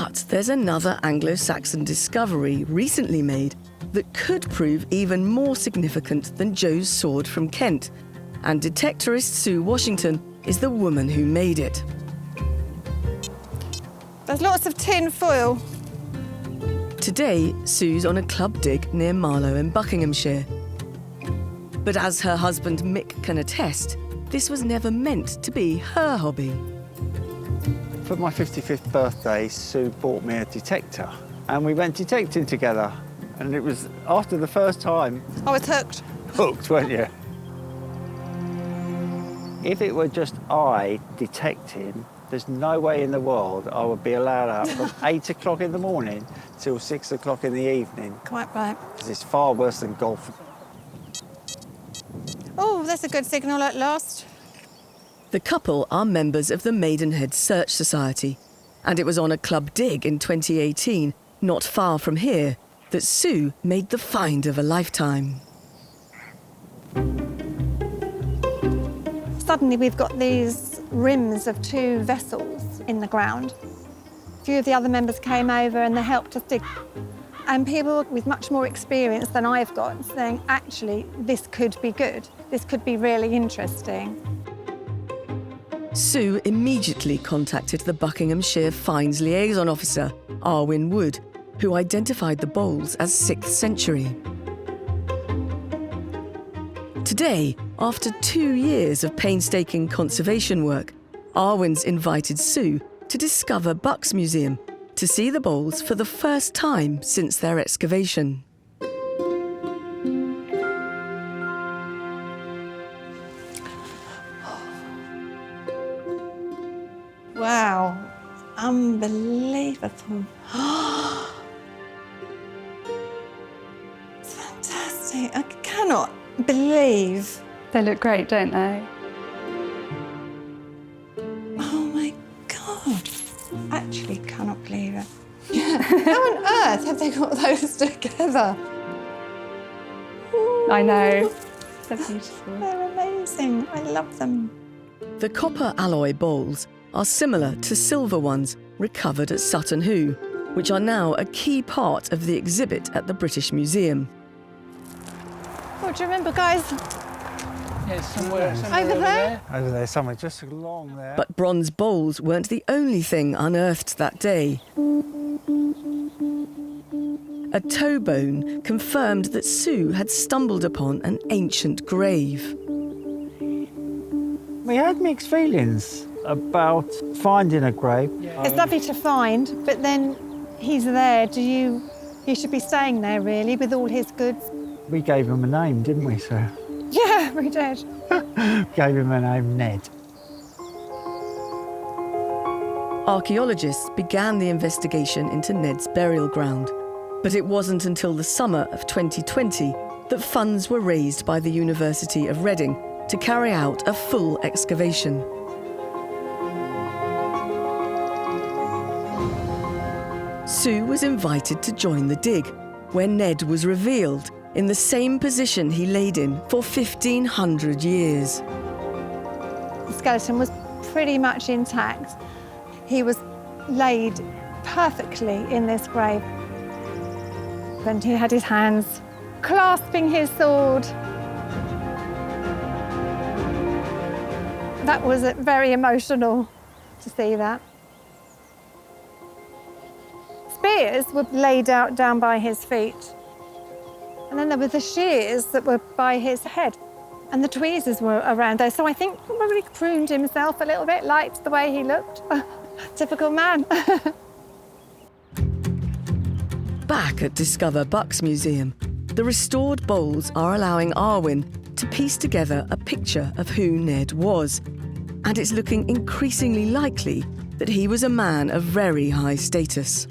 But there's another Anglo-Saxon discovery recently made that could prove even more significant than Joe's sword from Kent, and Detectorist Sue Washington is the woman who made it. There's lots of tin foil. Today, Sue's on a club dig near Marlow in Buckinghamshire. But as her husband Mick can attest, this was never meant to be her hobby. For my 55th birthday, Sue bought me a detector, and we went detecting together. And it was after the first time... I was hooked. Hooked, weren't you? If it were just I detecting, there's no way in the world I would be allowed out from 8 o'clock in the morning till 6 o'clock in the evening. Quite right. Because it's far worse than golf. Oh, that's a good signal at last. The couple are members of the Maidenhead Search Society, and it was on a club dig in 2018, not far from here, that Sue made the find of a lifetime. Suddenly we've got these rims of 2 vessels in the ground. A few of the other members came over and they helped us dig. And people with much more experience than I've got saying, actually, this could be good. This could be really interesting. Sue immediately contacted the Buckinghamshire Finds Liaison Officer, Arwyn Wood, who identified the bowls as 6th century. Today, after 2 years of painstaking conservation work, Arwyn's invited Sue to discover Buck's Museum to see the bowls for the first time since their excavation. Wow, unbelievable. It's fantastic. I cannot believe. They look great, don't they? Oh my God. Actually cannot believe it. How on earth have they got those together? I know. They're beautiful. They're amazing. I love them. The copper alloy bowls are similar to silver ones recovered at Sutton Hoo, which are now a key part of the exhibit at the British Museum. Oh, do you remember, guys? Yes, somewhere Over there? Over there somewhere, just along there. But bronze bowls weren't the only thing unearthed that day. A toe bone confirmed that Sue had stumbled upon an ancient grave. We had mixed feelings about finding a grave. It's lovely to find, but then he's there. He should be staying there, really, with all his goods. We gave him a name, didn't we, sir? Yeah, we did. Gave him a name, Ned. Archaeologists began the investigation into Ned's burial ground, but it wasn't until the summer of 2020 that funds were raised by the University of Reading to carry out a full excavation. Sue was invited to join the dig, where Ned was revealed in the same position he laid in for 1,500 years. The skeleton was pretty much intact. He was laid perfectly in this grave. And he had his hands clasping his sword. That was very emotional to see that. Spears were laid out down by his feet. And then there were the shears that were by his head. And the tweezers were around there. So I think he probably pruned himself a little bit, liked the way he looked. Typical man. Back at Discover Buck's Museum, the restored bowls are allowing Arwyn to piece together a picture of who Ned was. And it's looking increasingly likely that he was a man of very high status.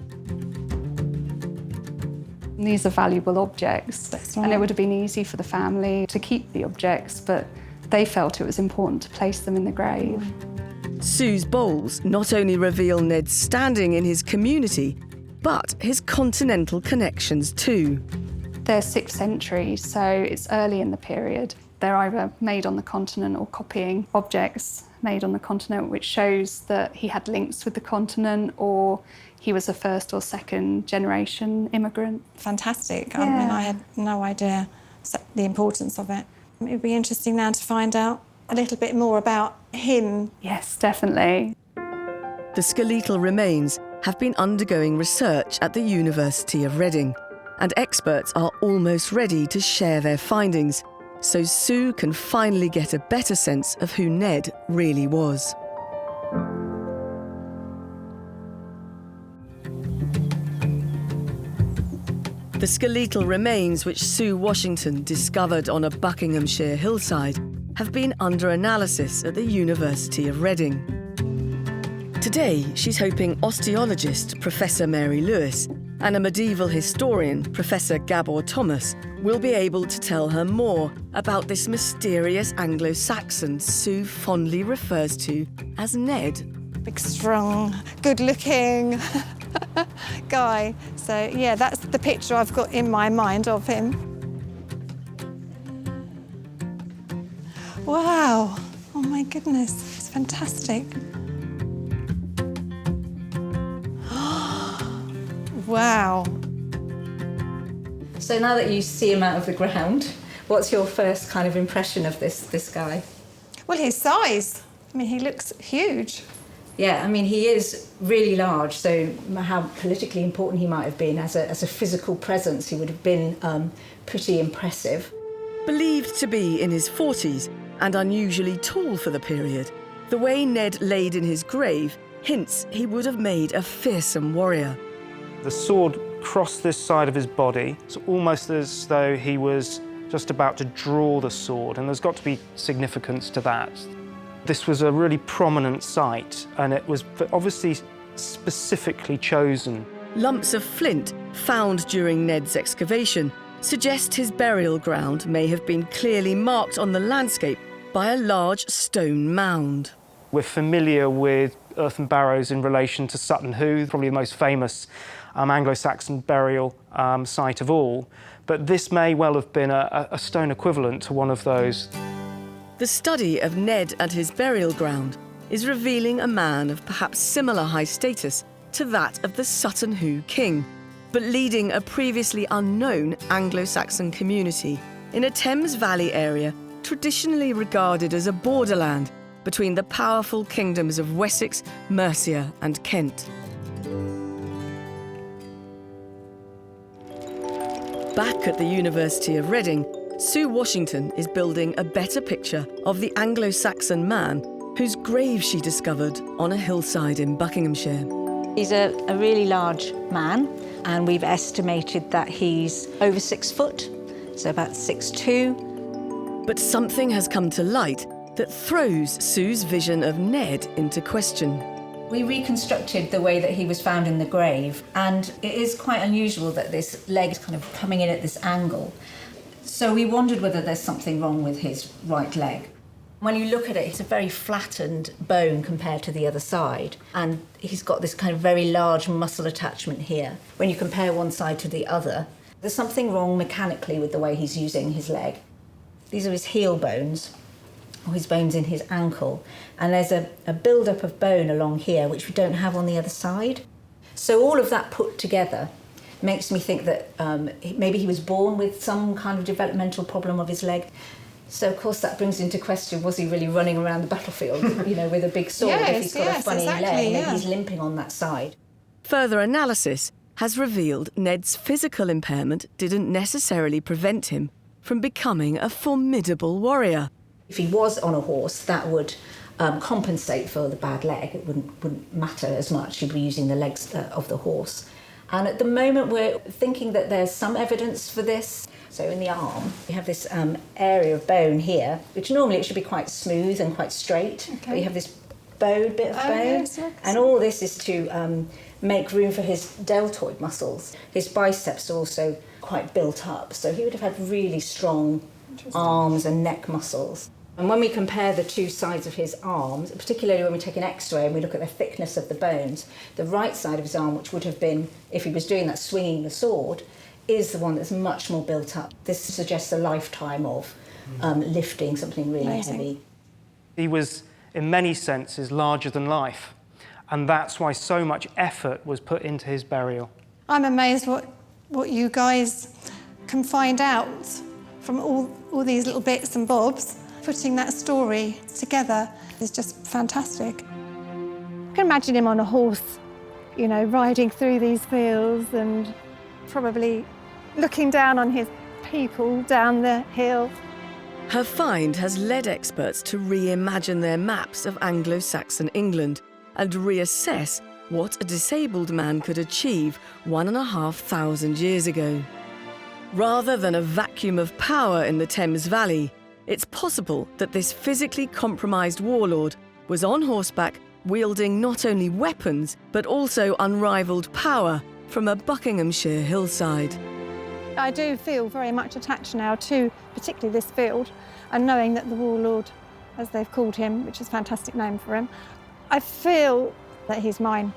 These are valuable objects, That's and right. it would have been easy for the family to keep the objects, but they felt it was important to place them in the grave. Sue's bowls not only reveal Ned's standing in his community, but his continental connections too. They're 6th century, so it's early in the period. They're either made on the continent or copying objects made on the continent, which shows that he had links with the continent or he was a first or second generation immigrant. Fantastic. Yeah. I mean, I had no idea the importance of it. It would be interesting now to find out a little bit more about him. Yes, definitely. The skeletal remains have been undergoing research at the University of Reading, and experts are almost ready to share their findings, so Sue can finally get a better sense of who Ned really was. The skeletal remains which Sue Washington discovered on a Buckinghamshire hillside have been under analysis at the University of Reading. Today, she's hoping osteologist Professor Mary Lewis and a medieval historian, Professor Gabor Thomas, will be able to tell her more about this mysterious Anglo-Saxon Sue fondly refers to as Ned. Big, strong, good-looking guy. So, yeah, that's the picture I've got in my mind of him. Wow. Oh, my goodness. It's fantastic. Wow. So now that you see him out of the ground, what's your first kind of impression of this guy? Well, his size. I mean, he looks huge. Yeah, I mean, he is really large, so how politically important he might have been as a physical presence, he would have been pretty impressive. Believed to be in his 40s and unusually tall for the period, the way Ned laid in his grave hints he would have made a fearsome warrior. The sword crossed this side of his body. It's almost as though he was just about to draw the sword, and there's got to be significance to that. This was a really prominent site, and it was obviously specifically chosen. Lumps of flint found during Ned's excavation suggest his burial ground may have been clearly marked on the landscape by a large stone mound. We're familiar with earthen barrows in relation to Sutton Hoo, probably the most famous Anglo-Saxon burial site of all, but this may well have been a stone equivalent to one of those. The study of Ned and his burial ground is revealing a man of perhaps similar high status to that of the Sutton Hoo king, but leading a previously unknown Anglo-Saxon community in a Thames Valley area traditionally regarded as a borderland between the powerful kingdoms of Wessex, Mercia and Kent. Back at the University of Reading, Sue Washington is building a better picture of the Anglo-Saxon man whose grave she discovered on a hillside in Buckinghamshire. He's a really large man, and we've estimated that he's over 6 foot, so about 6'2". But something has come to light that throws Sue's vision of Ned into question. We reconstructed the way that he was found in the grave, and it is quite unusual that this leg is kind of coming in at this angle. So we wondered whether there's something wrong with his right leg. When you look at it, it's a very flattened bone compared to the other side, and he's got this kind of very large muscle attachment here. When you compare one side to the other, there's something wrong mechanically with the way he's using his leg. These are his heel bones, or his bones in his ankle, and there's a build-up of bone along here which we don't have on the other side. So all of that put together makes me think that maybe he was born with some kind of developmental problem of his leg. So of course that brings into question, was he really running around the battlefield, with a big sword if he's got a funny leg, maybe he's limping on that side. Further analysis has revealed Ned's physical impairment didn't necessarily prevent him from becoming a formidable warrior. If he was on a horse, that would compensate for the bad leg. It wouldn't matter as much. He'd be using the legs of the horse. And at the moment, we're thinking that there's some evidence for this. So in the arm, we have this area of bone here, which normally it should be quite smooth and quite straight. Okay. But you have this bit of bone. Yes. And all this is to make room for his deltoid muscles. His biceps are also quite built up, so he would have had really strong arms and neck muscles. And when we compare the two sides of his arms, particularly when we take an X-ray and we look at the thickness of the bones, the right side of his arm, which would have been, if he was doing that swinging the sword, is the one that's much more built up. This suggests a lifetime of lifting something really heavy. He was in many senses, larger than life. And that's why so much effort was put into his burial. I'm amazed what you guys can find out from all these little bits and bobs. Putting that story together is just fantastic. I can imagine him on a horse, you know, riding through these fields and probably looking down on his people down the hill. Her find has led experts to reimagine their maps of Anglo-Saxon England and reassess what a disabled man could achieve 1,500 years ago. Rather than a vacuum of power in the Thames Valley, it's possible that this physically compromised warlord was on horseback, wielding not only weapons, but also unrivalled power from a Buckinghamshire hillside. I do feel very much attached now to particularly this field, and knowing that the Warlord, as they've called him, which is a fantastic name for him, I feel that he's mine.